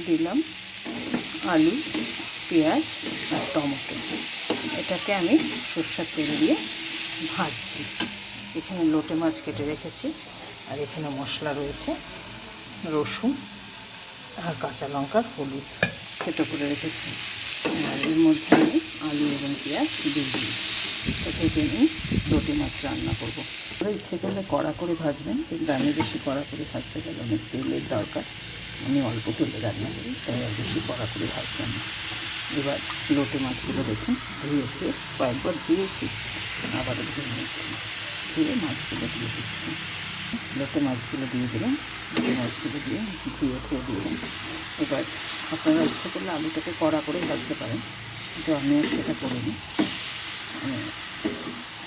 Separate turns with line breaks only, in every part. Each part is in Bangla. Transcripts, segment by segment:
দিলাম আলু, পেঁয়াজ আর টমেটো। এটাকে আমি সরষের তেল দিয়ে ভাজছি। এখানে লোটে মাছ কেটে রেখেছি, আর এখানে মশলা রয়েছে রসুন আর কাঁচা লঙ্কার হলুদ থেতো করে রেখেছি। আর এর মধ্যে আমি আলু এবং পেঁয়াজ দিয়ে দিয়েছি। ভেজে নিয়ে লোটে মাছ রান্না করবো। ওরা ইচ্ছে করলে কড়া করে ভাজবেন, কিন্তু আমি বেশি কড়া করে ভাজতে গেলে অনেক তেলের দরকার। আমি অল্প তেলে রান্না করি, তাই আর বেশি কড়া করে ভাজলাম না। এবার লোটে মাছগুলো দেখুন ধুয়ে কয়েকবার ধুয়েছি, আবারও ধুয়ে নিচ্ছি। ধুয়ে মাছগুলো দিয়ে দিচ্ছি। লোটে মাছগুলো দিয়ে দিলাম। লোটে মাছগুলো দিয়ে ধুয়ে দিলাম। এবার আপনারা ইচ্ছে করলে আলুটাকে কড়া করে ভাজতে পারেন, কিন্তু আমি আর সেটা করিনি।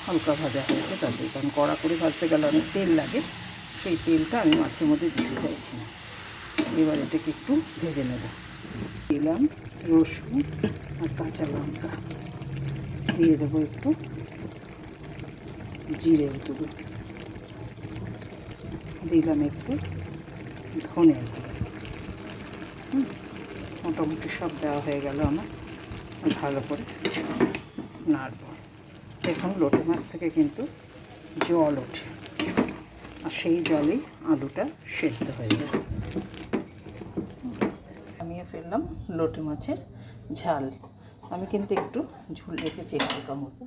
হালকা ভাজা হয়েছে তাতে, কারণ কড়া করে ভাজতে গেলে অনেক তেল লাগে, সেই তেলটা আমি মাছের মধ্যে দিতে চাইছি না। এবার এটাকে একটু ভেজে নেব। দিলাম রসুন আর কাঁচা লঙ্কা, দিয়ে দেবো একটু জিরের গুঁড়ো, দিলাম একটু ধনের গুঁড়ো। মোটামুটি সব দেওয়া হয়ে গেল আমার। ভালো করে নাড়ব। দেখুন লোটে মাছ থেকে কিন্তু জল ওঠে, আর সেই জলেই আলুটা সেদ্ধ হয়ে যাবে। নামিয়ে ফেললাম লোটে মাছের ঝাল। আমি কিন্তু একটু ঝোল রেখেছি হালকা মতো,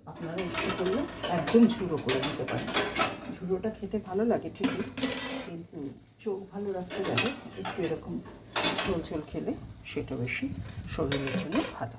আপনারা ইচ্ছে করলে একদম ঝুড়ো করে নিতে পারেন। ঝুড়োটা খেতে ভালো লাগে ঠিকই, কিন্তু চোখ ভালো রাখতে গেলে একটু এরকম ঝোল খেলে সেটা বেশি শরীরের জন্য ভালো।